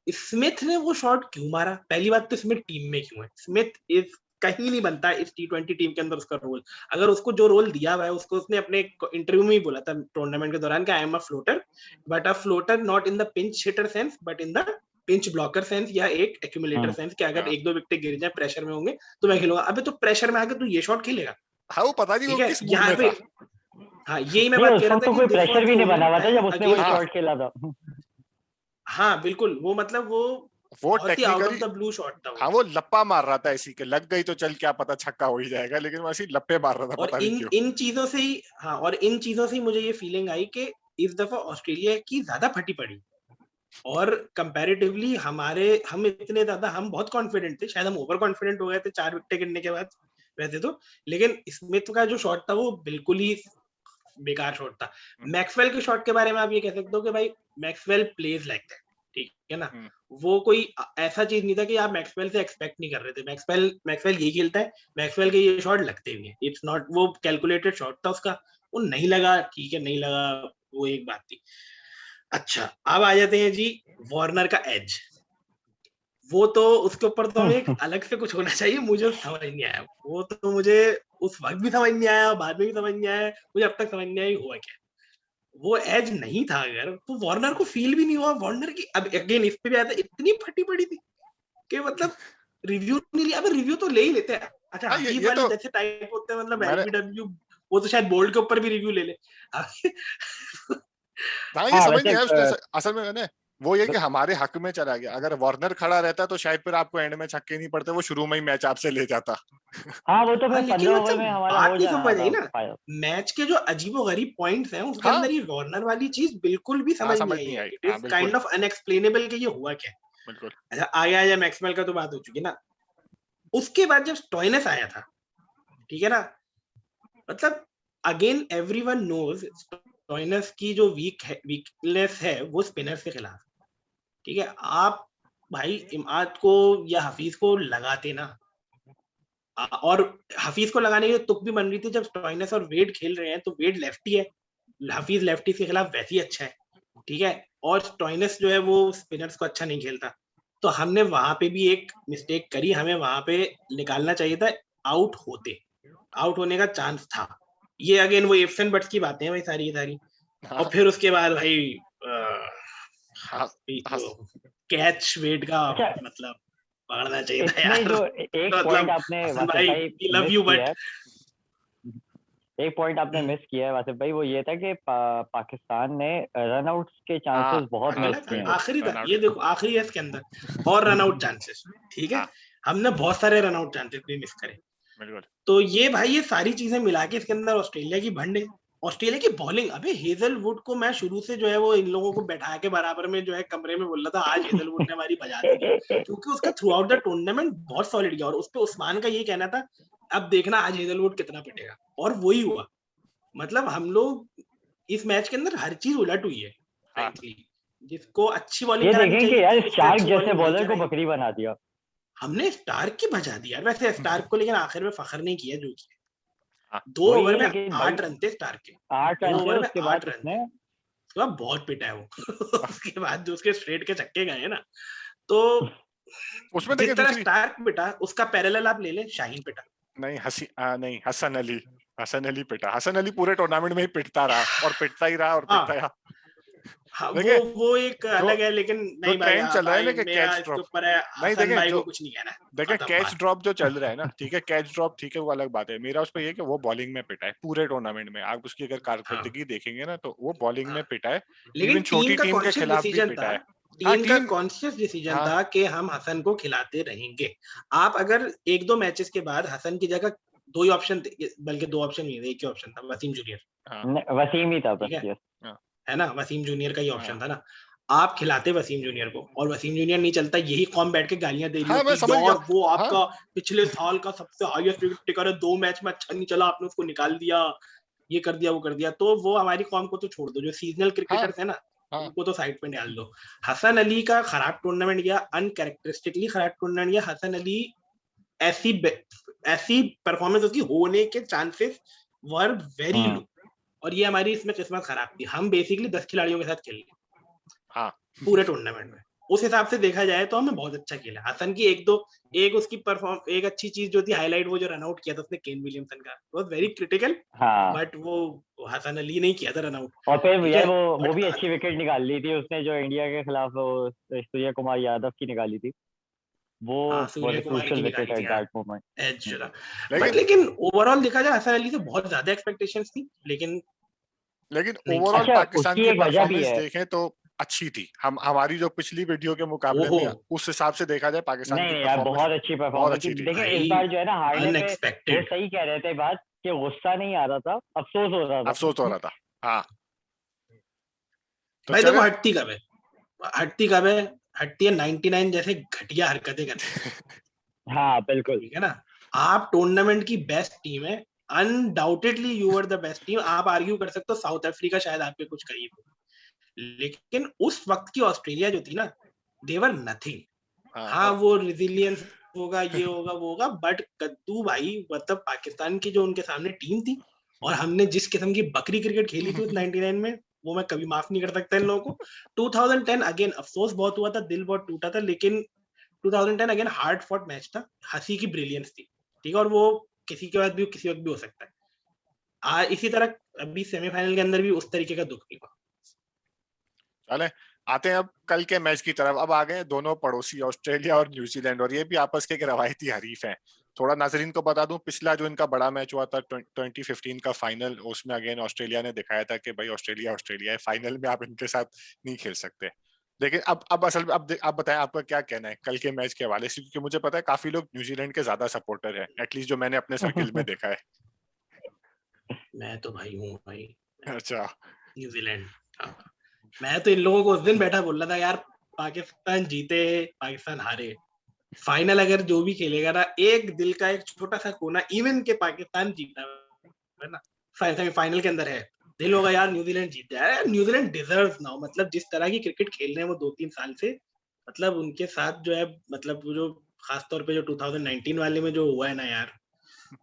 स्मिथ ने वो शॉट क्यों मारा, पहली बात तो स्मिथ टीम में क्यों है, स्मिथ इज कहीं नहीं बनता इस T20 टीम के अंदर उसका रोल। अगर उसको जो रोल दिया हुआ है, उसको उसने अपने इंटरव्यू में ही बोला था टूर्नामेंट के दौरान कि I am a floater, but a floater not in the pinch hitter sense but in the pinch blocker sense या एक एक्यूमुलेटर सेंस, कि अगर एक दो विकेट गिर जाए प्रेशर में होंगे तो मैं खेलूंगा। अबे तो प्रेशर में आके तू ये शॉट खेलेगा, हाँ वो पता नहीं वो किस मूड में था। हाँ यही मैं बात कह रहा था कि कोई प्रेशर भी नहीं बना हुआ था जब उसने वो शॉट खेला था। हाँ बिल्कुल, वो मतलब वो टेक्निकली ब्लू शॉट था। हाँ वो लप्पा मार रहा था, इसी के लग गई तो चल क्या पता छक्का हो ही जाएगा, लेकिन वो ऐसी लप्पे मार रहा था, और पता नहीं क्यों। इन चीजों से ही हाँ, और इन चीजों से ही मुझे ये फीलिंग आई कि इस दफा ऑस्ट्रेलिया की ज्यादा फटी पड़ी, और कंपैरेटिवली हम इतने ज्यादा, हम बहुत कॉन्फिडेंट थे, शायद हम ओवर कॉन्फिडेंट हो गए थे 4 विकेट गिरने के बाद वैसे तो, लेकिन स्मिथ का जो शॉट था वो बिल्कुल ही बेकार शॉट था। मैक्सवेल के शॉट के बारे में आप ये कह सकते हो कि भाई मैक्सवेल प्लेज लाइक दैट, ठीक है ना, वो कोई ऐसा चीज नहीं था कि आप मैक्सवेल से एक्सपेक्ट नहीं कर रहे थे। मैक्सवेल यही खेलता है, मैक्सवेल के ये शॉट लगते भी हैं, इट्स नॉट वो कैलकुलेटेड शॉट था उसका, वो नहीं लगा, ठीक है नहीं लगा, वो एक बात थी। अच्छा, अब आ जाते हैं जी वार्नर का एज, वो तो उसके ऊपर तो हमें एक अलग से कुछ होना चाहिए, मुझे समझ नहीं आया, वो तो मुझे उस वक्त भी समझ नहीं आया, बाद में भी समझ नहीं आया, मुझे अब तक समझ नहीं आया हुआ क्या। वो एज नहीं था अगर तो वार्नर को फील भी नहीं हुआ, वार्नर की अब अगेन इस पे भी आया था, इतनी फटी पड़ी थी कि मतलब रिव्यू नहीं लिया। अब रिव्यू तो ले ही लेते हैं, अच्छा हकीम वाले जैसे टाइप होते हैं, मतलब एलबीडब्ल्यू वो तो शायद बोल्ड के ऊपर भी रिव्यू ले ले। हाँ ये समझ नहीं आया उसने असल में, मैंने वो ये कि हमारे हक में चला गया, अगर वार्नर खड़ा रहता तो शायद फिर आपको एंड में छक्के नहीं पड़ते, वो शुरू में ही मैच आपसे ले जाता। हाँ वो तो फिर 15 ओवर में हमारा हो जाना था। मैच के जो अजीबोगरीब पॉइंट्स हैं उसके अंदर ये वार्नर वाली चीज बिल्कुल भी समझ नहीं आई। It is kind of unexplainable कि ये हुआ क्या। बिल्कुल। अच्छा आया मैक्सवेल का तो बात हो चुकी ना, उसके बाद जब स्टोइनिस आया था, ठीक है ना, मतलब अगेन एवरीवन नोज स्टोइनिस की जो वीकनेस है वो स्पिनर्स के खिलाफ, ठीक है। आप भाई इमाद को या हफीज को लगाते ना, और हफीज को लगाने की तुक भी बन रही थी जब स्टोइनिस और वेड खेल रहे हैं, तो वेड लेफ्टी है, हफीज लेफ्टी के खिलाफ वैसे ही अच्छा है, ठीक है, और स्टोइनिस जो है वो स्पिनर्स को अच्छा नहीं खेलता, तो हमने वहां पे भी एक मिस्टेक करी, हमें वहां पे निकालना चाहिए था, आउट होने का चांस था। ये अगेन वो इफ्स एंड बट्स की बातें हैं भाई, सारी सारी। और हाँ, फिर उसके बाद भाई हस, हस, कैच वेट का अच्छा, मतलब पकड़ना चाहिए था इसमें यार। जो एक पॉइंट मतलब आपने हसन वासिफ भाई भाई वी लव मिस यू किया बट है, एक पॉइंट आपने मिस किया है वासिफ भाई, वो ये था कि पाकिस्तान ने रन आउट्स के हाँ, चांसेस बहुत हाँ, मिस मिला था किए हैं। बिल्कुल आखिरी था, रन आउट। ये देखो आखिरी है इसके अंदर, और रन आउट चांसेस, ठीक है, हाँ, हमने बहुत सारे रन आउट चांसेस भी मिस करे। बिल्कुल। तो ये भाई ये सारी चीजें मिला के इसके अंदर ऑस्ट्रेलिया की भंड है। ऑस्ट्रेलिया की बॉलिंग, अबे हेजलवुड को मैं शुरू से जो है वो इन लोगों को बैठा के बराबर में जो है कमरे में बोल रहा था आज हेजलवुड ने हमारी बजा देनी, क्योंकि उसका थ्रू आउट द टूर्नामेंट बहुत सॉलिड गया, और उस पे उस्मान का ये कहना था अब देखना आज हेजलवुड कितना पिटेगा, और वही हुआ। मतलब हम लोग इस मैच के अंदर हर चीज उलट हुई है हाँ, फ्रैंकली, जिसको अच्छी बॉलिंग ये करानी देखें कि चाहिए यार थी उसने स्टार्क अच्छी जैसे बॉलिंग नहीं बॉलर को कराई। बकरी बना दिया। हमने स्टार्क की बजा दी यार, वैसे स्टार्क को लेकिन आखिर में फखर नहीं किया जो किया, हाँ, 2 ओवर वही, में लेकिन भाई 8 रन थे स्टार्क के, 8 रन दो थे, ओवर में उसके बाद 8 रन उसने थे, उसके बाद बहुत पिटा है वो। उसके बाद जो उसके स्ट्रेट के छक्के गए हैं ना, तो उसमें देखिए जिस तरह दूसरी, स्टार्क पिटा उसका पैरेलल आप ले लें, शाहीन पिटा। नहीं, हसन अली पिटा, हसन अली पूरे टूर्नामेंट में ही पिटता रहा और पिटता ही रहा और पिटता हाँ ही रहा। हाँ, देखिए वो एक जो अलग है, लेकिन जो नहीं भाई, ट्रेंड चल रहा है ना भाई कि मेरा कैच इसके ड्रॉप, ऊपर है, नहीं हसन देखें भाई को जो, कुछ नहीं कहना है, देखें खत्म कैच बात। ड्रॉप जो चल रहा है ना, ठीक है, कैच ड्रॉप ठीक है, वो अलग बात है, मेरा उस पर ये है कि वो बॉलिंग में पिटा है पूरे टूर्नामेंट में, आप उसकी अगर हाँ कारकर्दगी देखेंगे ना तो वो बॉलिंग हाँ, में पिटा है, लेकिन इवन टीम छोटी का टीम के कॉन्शियस खिलाफ भी डिसीजन पिटा था, है। हाँ टीम का टीम, कॉन्शियस डिसीजन हाँ, था कि हम हसन को खिलाते रहेंगे। आप अगर एक दो मैचेस के बाद हसन की जगह दो ही ऑप्शन, बल्कि दो ऑप्शन नहीं थे, एक ही ऑप्शन था, वसीम जूनियर, हाँ, वसीम ही था ठीक बस, है यस। हाँ, है ना, वसीम जूनियर का ही हाँ, ऑप्शन था ना। आप खिलाते वसीम जूनियर को, और वसीम जूनियर नहीं चलता, यही कौम बैठ के गालियां दे रही हाँ, मैं होती समझ गया। यार वो हाँ, आपका पिछले साल का सबसे हाईएस्ट विकेट टेकर है, 2 मैच में अच्छा नहीं चला, आपने उसको निकाल दिया, ये कर दिया वो कर दिया, तो वो हमारी कौम को तो छोड़ दो, जो सीजनल हाँ, क्रिकेटर्स है ना हाँ, उनको तो साइड पे डाल दो। हसन अली का खराब टूर्नामेंट गया, अनकैरेक्टरिस्टिकली खराब टूर्नामेंट गया, हसन अली ऐसी ऐसी परफॉर्मेंस उसकी होने के चांसेस वर वेरी हम्म। लो, और ये हमारी इसमें किस्मत खराब थी, हम बेसिकली 10 खिलाड़ियों के साथ खेल रहे हाँ, पूरे टूर्नामेंट में। उस हिसाब से देखा जाए तो हमें बहुत अच्छा खेला हसन की, एक उसकी परफॉर्म एक अच्छी चीज जो थी हाईलाइट, वो जो रन आउट किया था उसने केन विलियमसन का, वाज वेरी क्रिटिकल, हाँ, बट वो हसन अली नहीं किया था रन आउट, और फिर ठीक यार है, वो बट भी अच्छी विकेट निकाल ली थी उसने, जो इंडिया के खिलाफ वो सूर्य कुमार यादव की निकाली थी, वो हाँ was Surya a Kumar crucial की विकेट निकाली थी एट यार, दैट एज मोमेंट। जगह। बट लेकिन लेकिन ओवरऑल देखा जाए हसन अली से बहुत ज्यादा एक्सपेक्टेशंस थी, लेकिन लेकिन नहीं किया। ओवरऑल अच्छा, पाकिस्तान उसकी की एक वजह भी परफॉर्मेंस है। देखें तो अच्छी थी, हम हमारी जो पिछली वीडियो के मुकाबले ओहो, में उस हिसाब से देखा जाए पाकिस्तान नहीं की नहीं यार, परफॉर्मेंस बहुत अच्छी बहुत परफॉर्मेंस थी। अच्छी थी। देखिए इस भाई बार जो है ना हारने पे वो अनएक्सपेक्टेड। सही कह रहे थे बात, कि गुस्सा नहीं आ रहा था, अफसोस हो रहा था। अफसोस हो रहा था। हाँ, तो भाई देखो चले। हटती कब है, हटती कब है, हटती है 99 जैसे घटिया हरकतें करके, हाँ बिल्कुल। ठीक है ना। आप टूर्नामेंट की बेस्ट टीम है, undoubtedly you are the best team, आप आर्ग्यू कर सकते हो साउथ अफ्रीका शायद आपके कुछ करीब हो, लेकिन उस वक्त की ऑस्ट्रेलिया जो थी ना, देवर नथिंग। हाँ, हाँ और वो रिजिलियंस होगा, ये होगा वो होगा, बट कद्दू भाई, मतलब पाकिस्तान की जो उनके सामने टीम थी, और हमने जिस किस्म की बकरी क्रिकेट खेली थी उस 99 में, वो मैं कभी माफ नहीं कर सकता इन लोगों को। 2010 अगेन अफसोस बहुत हुआ था, दिल बहुत टूटा था, लेकिन 2010 अगेन हार्ड फॉट मैच था, हंसी की ब्रिलियंस थी, ठीक है, और वो किसी के बाद भी किसी वक्त भी हो सकता है। इसी तरह अभी सेमीफाइनल के अंदर भी उस तरीके का दुख नहीं हुआ। चले आते हैं अब कल के मैच की तरफ। अब आ गए हैं दोनों पड़ोसी ऑस्ट्रेलिया और न्यूजीलैंड, और ये भी आपस के एक रवायती हरीफ हैं। थोड़ा नाजरीन को बता दूं, पिछला जो इनका बड़ा मैच हुआ था 2015 का फाइनल, उसमें अगेन ऑस्ट्रेलिया ने दिखाया था कि भाई ऑस्ट्रेलिया ऑस्ट्रेलिया है, फाइनल में आप इनके साथ नहीं खेल सकते। लेकिन अब असल में अब आप बताएं आपका क्या कहना है कल के मैच के हवाले से, क्योंकि मुझे पता है काफी लोग न्यूजीलैंड के ज्यादा सपोर्टर हैं, एटलीस्ट जो मैंने अपने सर्किल में देखा है। मैं तो भाई हूँ भाई, अच्छा। न्यूजीलैंड। हाँ, मैं तो इन लोगों को उस दिन बैठा बोल रहा था यार, पाकिस्तान जीते पाकिस्तान हारे, फाइनल अगर जो भी खेलेगा ना, एक दिल का एक छोटा सा कोना, इवन के पाकिस्तान जीता है ना, सेमीफाइनल के अंदर है, दिल होगा यार न्यूजीलैंड जीता है, न्यूजीलैंड डिजर्व नाउ, मतलब जिस तरह की क्रिकेट खेल रहे हैं वो 2-3 साल से, मतलब उनके साथ जो है, मतलब वो जो खासतौर पे जो 2019 वाले में जो हुआ है ना यार,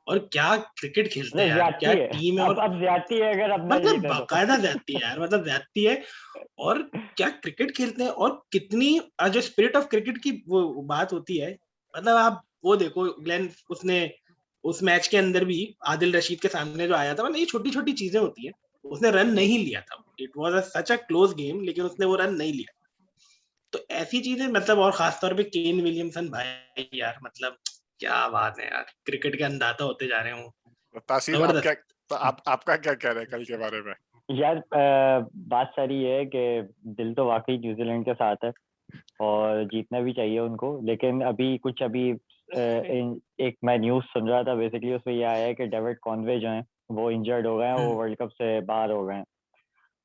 और क्या क्रिकेट खेलते हैं मतलब यार, क्या ज्यादती है, टीम है। और अब ज्यादती है अगर अब ना मतलब जीते तो। बाकायदा ज्यादती है यार, मतलब ज्यादती है। और क्या क्रिकेट खेलते हैं, और कितनी जो स्पिरिट ऑफ क्रिकेट की वो बात होती है। मतलब आप वो देखो, ग्लेन उसने उस मैच के अंदर भी आदिल रशीद के सामने जो आया था, मतलब ये छोटी छोटी चीजें होती है। उसने रन नहीं लिया था, it was such a close game, लेकिन उसने वो रन नहीं लिया। तो ऐसी चीजें, मतलब और खासतौर पे केन विलियमसन भाई यार, मतलब क्या बात है यार, क्रिकेट के अंदाता होते जा रहे हो। तो तासीर आप क्या, जबरदस्त। तो आपका क्या कह रहे हैं कल के बारे में? यार बात सारी ये है कि दिल तो वाकई न्यूजीलैंड के साथ है और जीतना भी चाहिए उनको, लेकिन एक मैं न्यूज़ सुन रहा था, बेसिकली उसमें ये आया है कि डेविड कॉनवे जो हैं वो इंजर्ड हो गए हैं, वो वर्ल्ड कप से बाहर हो गए हैं।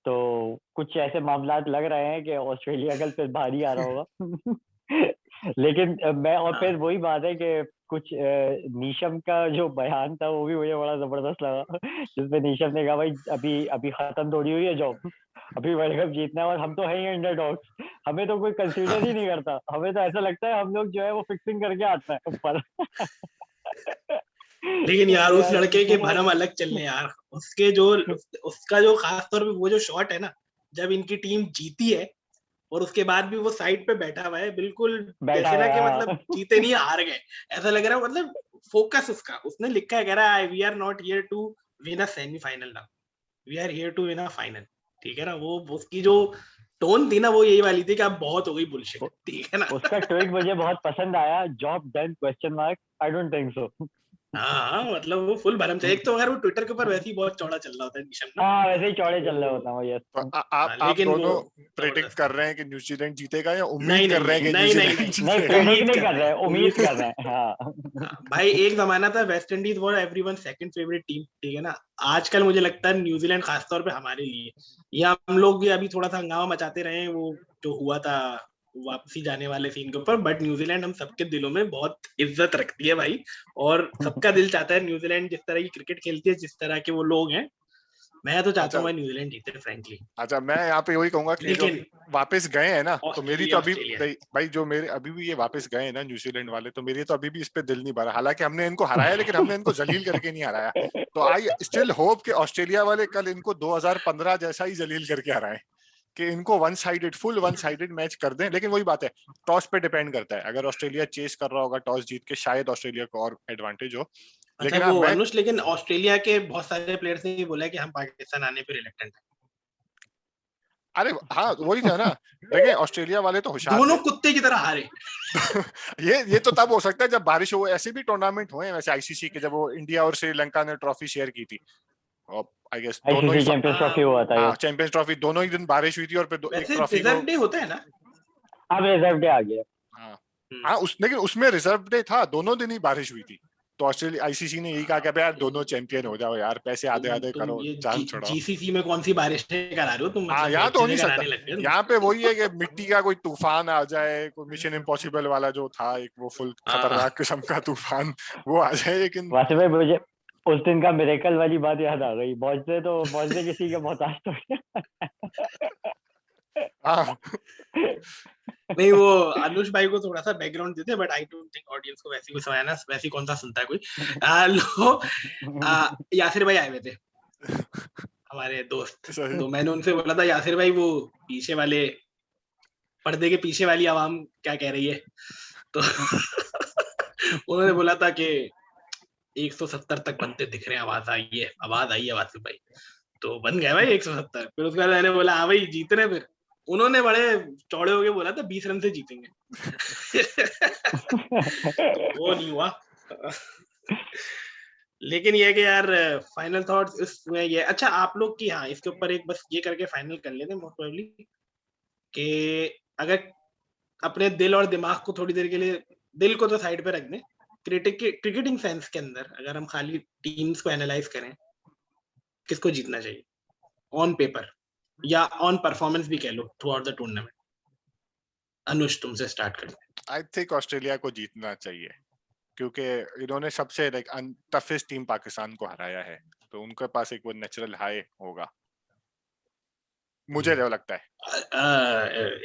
तो कुछ ऐसे मामलात लग रहे हैं कि ऑस्ट्रेलिया कल फिर भारी आ रहा होगा। लेकिन मैं, और हाँ फिर वही बात है कि कुछ नीशम का जो बयान था वो भी मुझे बड़ा जबरदस्त लगा, जिसमें नीशम ने कहा भाई अभी अभी खत्म थोड़ी हुई है जॉब, अभी वर्ल्ड कप जीतना है और हम तो है ही अंडरडॉग्स, हमें तो कोई कंसीडर ही नहीं करता, हमें तो ऐसा लगता है हम लोग जो है वो फिक्सिंग करके आता है ऊपर। लेकिन यार तो उस यार लड़के के वो भरम अलग चलने यार, उसके जो उसका जो खास तौर पे वो जो शॉट है ना, जब इनकी टीम जीती है और उसके बाद भी वो साइड पे बैठा हुआ है बिल्कुल, बैठा जैसे हुआ ना है, कि हाँ। मतलब जीते नहीं हार गए, ऐसा लग रहा है। मतलब फोकस उसका, उसने लिखा है, कह रहा है we are not here to win a semifinal now, we are here to win a final. ठीक है ना, वो उसकी जो टोन थी ना, वो यही वाली थी कि अब बहुत हो गई बुलशिट, ठीक है ना। उसका ट्वीट मुझे बहुत पसंद आया, job done question mark, I don't think so. हाँ हाँ, मतलब वो फुल भरम चाहिए। एक तो अगर वो ट्विटर के ऊपर वैसे ही बहुत चौड़ा चल रहा होता है निशम ना, हाँ वैसे ही चौड़े चल रहे होता तो हूँ, यस। तो आप लेकिन वो दोनों प्रेडिक्ट जबरदस्त कर था। रहे हैं कि न्यूजीलैंड जीतेगा या नहीं उम्मीद कर नहीं रहे हैं नहीं कि नहीं नहीं न्यूजीलैंड नहीं, नहीं, जीतेगा? प्रेडिक्ट उम्मीद नहीं कर कर रहे रहे, हैं, उम्मीद उम्मीद कर कर रहे रहे हैं। हैं, हाँ। हाँ, भाई एक जमाना था West Indies war everyone second favourite team, ठीक है ना। आजकल मुझे लगता है न्यूजीलैंड खासतौर पे हमारे लिए, या हम लोग भी अभी थोड़ा सा हंगामा मचाते रहे हैं, वो जो हुआ था वापसी जाने वाले सीन के ऊपर, बट न्यूजीलैंड हम सबके दिलों में बहुत इज्जत रखती है भाई। और सबका दिल चाहता है न्यूजीलैंड जिस तरह की क्रिकेट खेलती है, जिस तरह के वो लोग हैं, मैं तो चाहता अच्छा हूँ भाई न्यूजीलैंड जीते फ्रेंकली। अच्छा, मैं यहाँ पे वही कहूंगा कि जो लेकिन वापस गए हैं ना, तो मेरी तो ऑस्ट्रेलिया अभी ऑस्ट्रेलिया भाई जो मेरे अभी भी ये वापस गए हैं ना न्यूजीलैंड वाले, तो मेरी तो अभी भी इस पे दिल नहीं भरा। हालांकि हमने इनको हराया, लेकिन हमने इनको जलील करके नहीं हराया। तो आई स्टिल होप कि ऑस्ट्रेलिया वाले कल इनको 2015 जैसा ही जलील करके हराएं, कि इनको फुल वन साइडेड मैच कर दें। लेकिन वही बात है, टॉस पे डिपेंड करता है। अगर ऑस्ट्रेलिया चेस कर रहा होगा टॉस जीत के, शायद ऑस्ट्रेलिया को और एडवांटेज हो। अच्छा लेकिन हाँ, वो मैं, अनुष, लेकिन ऑस्ट्रेलिया के बहुत सारे प्लेयर्स ने ये बोला है कि हम पाकिस्तान आने पे रिलेक्टेंट हैं। अरे हाँ वही था ना, देखें ऑस्ट्रेलिया वाले तो होशियार दोनों थे। कुत्ते की तरह हारे। ये तो तब हो सकता है जब बारिश हो। ऐसे भी टूर्नामेंट हुए हैं वैसे आईसीसी के, जब वो इंडिया और श्रीलंका ने ट्रॉफी शेयर की थी, और आई गेस दोनों ही आईसीसी चैंपियंस ट्रॉफी हुआ था, हाँ यस। चैंपियंस ट्रॉफी, दोनों ही दिन बारिश हुई थी, और फिर एक वैसे ट्रॉफी को, रिजर्व डे होता है ना। अब रिजर्व डे आ गया। हाँ हम्म, हाँ उस, लेकिन उसमें रिजर्व डे था, दोनों दिन ही बारिश हुई थी। तो ऑस्ट्रेलिया आईसीसी ने यही कहा कि अबे यार दोनों चैंपियन हो जाओ यार, पैसे आधे आधे तुम करो, ये जान छुड़ाओ। जीसीसी में कौन सी बारिश करा रहे हो तुम, हाँ मतलब यहाँ बहुत तो हो नहीं चीजें सकता। कराने लग गए तुम। यहाँ पे वही है कि मिट्टी का कोई तूफान आ जाए, कोई मिशन इम्पॉसिबल वाला जो था एक, वो फुल हाँ खतरनाक किस्म का तूफान, वो आ जाए। लेकिन वासिफ भाई मुझे उस दिन का मिरेकल वाली बात याद आ गई, मौजदे किसी के मोहताज तो हाँ नहीं, वो अनुष भाई को थोड़ा सा बैकग्राउंड देते, but I don't think audience को वैसी कुछ समझ आना, वैसी कौन सा सुनता है कोई। यासिर भाई आए हुए थे, हमारे दोस्त। सही। तो मैंने उनसे बोला था, यासिर भाई वो पीछे वाले पर्दे के पीछे वाली आवाम क्या कह रही है। तो उन्होंने बोला था कि 170 तक बनते दिख रहे हैं, आवाज आई है वासिफ भाई। तो बन गया भाई 170। फिर उसके बाद मैंने बोला हाँ भाई जीत रहे हैं फिर। उन्होंने बड़े चौड़े होके बोला था 20 रन से जीतेंगे। तो वो नहीं हुआ। लेकिन ये है कि यार फाइनल थॉट्स इसमें ये, अच्छा आप लोग की, हाँ इसके ऊपर एक बस ये करके फाइनल कर लेते हैं मोस्ट प्रोबेबली, कि अगर अपने दिल और दिमाग को थोड़ी देर के लिए, दिल को तो साइड पे रख दें, क्रिकेटिंग सेंस के अंदर अगर हम खाली टीम्स को एनालाइज करें, किसको जीतना चाहिए ऑन पेपर, या ऑन परफॉर्मेंस भी कह लो throughout the tournament. Anush तुमसे स्टार्ट करते आई थिंक ऑस्ट्रेलिया को जीतना चाहिए, क्योंकि इन्होंने सबसे लाइक टफेस्ट टीम पाकिस्तान को हराया है, तो उनके पास एक वो नेचुरल हाई होगा। मुझे जो लगता है।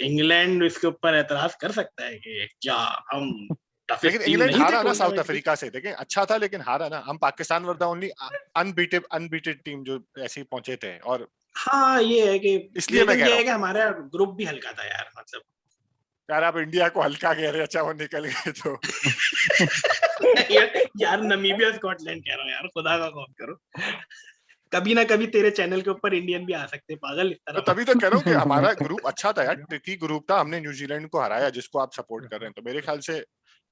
इंग्लैंड इसके ऊपर एतराज कर सकता है कि क्या हम toughest लेकिन team इंग्लैंड नहीं थे हारा ना साउथ टूर्नामेंट की? अफ्रीका से, देखें अच्छा था लेकिन हारा ना। हम Pakistan were the only unbeaten team जो ऐसे ही पहुंचे थे, और हाँ ये है कि इसलिए मैं लेकिन कह ये रहा है हूँ कि हमारा ग्रुप भी हल्का था यार, मतलब यार आप इंडिया को हल्का कह रहे, अच्छा वो निकल गए तो। यार नमीबिया स्कॉटलैंड कह रहा हूँ यार, खुदा का खौफ करो। कभी ना कभी तेरे चैनल के ऊपर इंडियन भी आ सकते हैं, पागल इस तो तरह तभी तो कह रहा हूँ कि हमारा ग्रुप अच्छा था यार, ट्रिकी ग्रुप था, हमने न्यूजीलैंड को हराया जिसको आप सपोर्ट कर रहे हैं। तो मेरे ख्याल से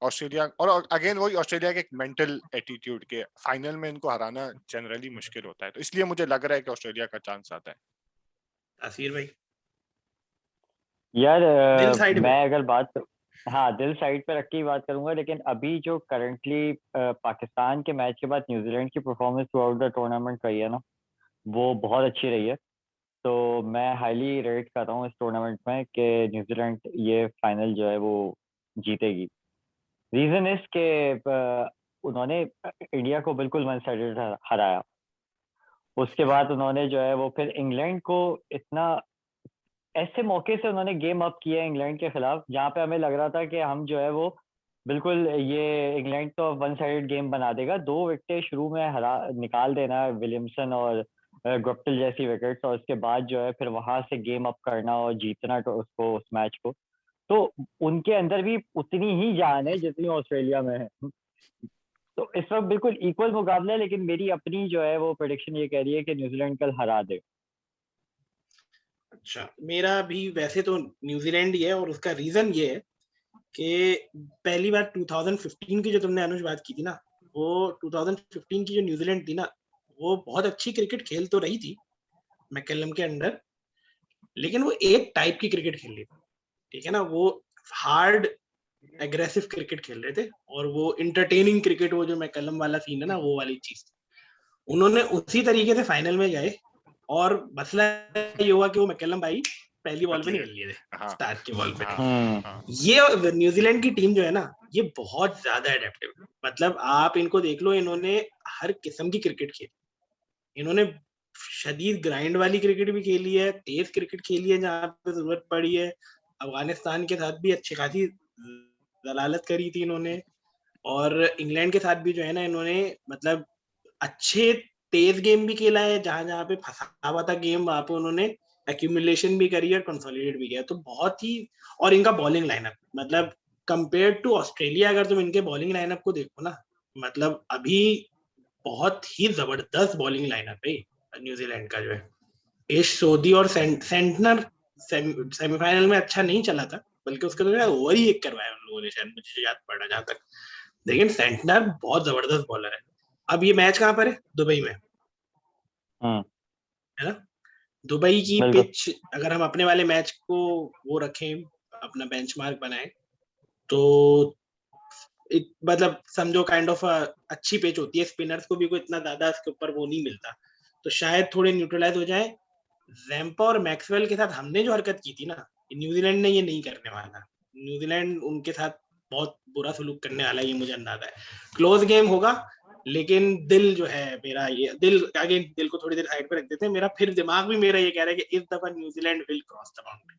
ऑस्ट्रेलिया, और अगेन वही ऑस्ट्रेलिया के एक मेंटल एटीट्यूड के फाइनल में इनको हराना जनरली मुश्किल होता है, तो इसलिए मुझे लग रहा है कि ऑस्ट्रेलिया का चांस आता है। तासीर भाई यार दिल साइड पे। मैं अगर बात, हाँ दिल साइड पे रख के ही बात करूंगा, लेकिन अभी जो करंटली पाकिस्तान के मैच के बाद न्यूजीलैंड की performance through out the tournament रही है ना, वो बहुत अच्छी रही है। तो मैं हाईली रेट कर रहा हूँ इस टूर्नामेंट में कि न्यूजीलैंड ये फाइनल जो है वो जीतेगी। रीजन इज के उन्होंने इंडिया को बिल्कुल वन साइडेड हराया। उसके बाद उन्होंने जो है वो फिर इंग्लैंड को इतना ऐसे मौके से उन्होंने गेम अप किया इंग्लैंड के खिलाफ, जहाँ पे हमें लग रहा था कि हम जो है वो बिल्कुल ये इंग्लैंड तो वन साइडेड गेम बना देगा, 2 विकेटें शुरू में हरा निकाल देना विलियमसन और गुप्टिल जैसी विकेट्स, और उसके बाद जो है फिर वहां से गेम अप करना और जीतना तो उसको उस मैच को। तो उनके अंदर भी उतनी ही जान है जितनी ऑस्ट्रेलिया में है। तो इस वक्त बिल्कुल इक्वल मुकाबला है, लेकिन मेरी अपनी जो है वो प्रेडिक्शन ये कह रही है कि न्यूजीलैंड कल हरा दे। अच्छा मेरा भी वैसे तो न्यूजीलैंड ही है, और उसका रीजन ये है कि पहली बार 2015 की जो तुमने अनुज बात की थी ना, वो 2015 की जो न्यूजीलैंड थी ना, वो बहुत अच्छी क्रिकेट खेल तो रही थी मैकलम के अंडर, लेकिन वो एक टाइप की क्रिकेट खेल रही थी, ठीक है ना, वो हार्ड एग्रेसिव क्रिकेट खेल रहे थे, और वो इंटरटेनिंग क्रिकेट, वो जो मैकलम वाला सीन है ना, वो वाली चीज उन्होंने उसी तरीके से फाइनल में गए, और मसला ये हुआ कि वो मैकलम भाई पहली बॉल पे थके। निकल लिए थे, हाँ स्टार्ट की बॉल पे। हाँ हम्म। हाँ। ये न्यूजीलैंड की टीम जो है ना, ये बहुत ज्यादा एडेप्टिव, मतलब आप इनको देख लो, इन्होंने हर किस्म की क्रिकेट खेली, इन्होंने शदीद ग्राइंड वाली क्रिकेट भी खेली है, तेज क्रिकेट खेली है जहां पे जरूरत पड़ी है, अफगानिस्तान के साथ भी अच्छी खासी दलालत करी थी इन्होंने, और इंग्लैंड के साथ भी जो है ना इन्होंने मतलब अच्छे तेज गेम भी खेला है, जहां जहां पे फंसा हुआ था गेम वहां पे उन्होंने एक्यूमुलेशन भी करी है, कंसोलिडेट भी किया, तो बहुत ही। और इनका बॉलिंग लाइनअप मतलब कंपेयर टू ऑस्ट्रेलिया, अगर तुम इनके बॉलिंग लाइनअप को देखो ना, मतलब अभी बहुत ही जबरदस्त बॉलिंग लाइनअप है न्यूजीलैंड का जो है। एश सोधी और सेंटनर सेमीफाइनल में अच्छा नहीं चला था, बल्कि उसके तो ओवर ही एक करवाया उन लोगों ने, शायद मुझे याद पड़ा जहां तक, लेकिन सेंटनर बहुत जबरदस्त बॉलर है। अब ये मैच कहाँ पर है? दुबई में, हम्म। है ना? दुबई की बिल्कुल। पिच, अगर हम अपने वाले मैच को वो रखें, अपना बेंचमार्क बनाए, तो मतलब समझो काइंड ऑफ अच्छी पिच होती है, स्पिनर्स को भी कोई इतना ज्यादा इसके ऊपर वो नहीं मिलता, तो शायद थोड़े न्यूट्रलाइज हो जाए। जैम्पा और मैक्सवेल के साथ हमने जो हरकत की थी ना, न्यूजीलैंड ने ये नहीं करने वाला, न्यूजीलैंड उनके साथ बहुत बुरा सलूक करने वाला है, ये मुझे अंदाजा है। क्लोज गेम होगा, लेकिन दिल जो है मेरा, ये दिल आगे, दिल को थोड़ी देर साइड पे रख देते हैं, मेरा फिर दिमाग भी मेरा ये कह रहा है कि इस दफा New Zealand will cross the boundary.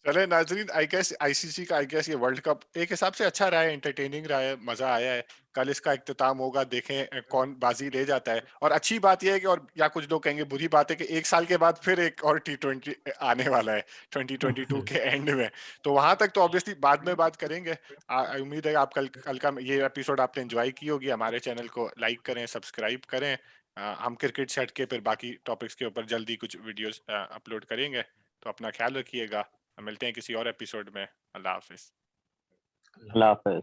चले नाजरीन, आई गेस आईसीसी का, आई गेस ये वर्ल्ड कप एक हिसाब से अच्छा रहा है, एंटरटेनिंग रहा है, मजा आया है। कल इसका इख्तिताम होगा, देखें कौन बाजी ले जाता है। और अच्छी बात यह है कि, और या कुछ लोग कहेंगे बुरी बात है कि 1 साल के बाद फिर एक और T20 आने वाला है 2022 के एंड में। तो वहां तक तो ऑब्वियसली बाद में बात करेंगे। उम्मीद है आप कल का ये एपिसोड आपने एंजॉय की होगी। हमारे चैनल को लाइक करें, सब्सक्राइब करें। हम क्रिकेट से हट के फिर बाकी टॉपिक्स के ऊपर जल्दी कुछ वीडियोस अपलोड करेंगे। तो अपना ख्याल रखिएगा, मिलते हैं किसी और एपिसोड में। अल्लाह हाफिज। अल्लाह हाफिज।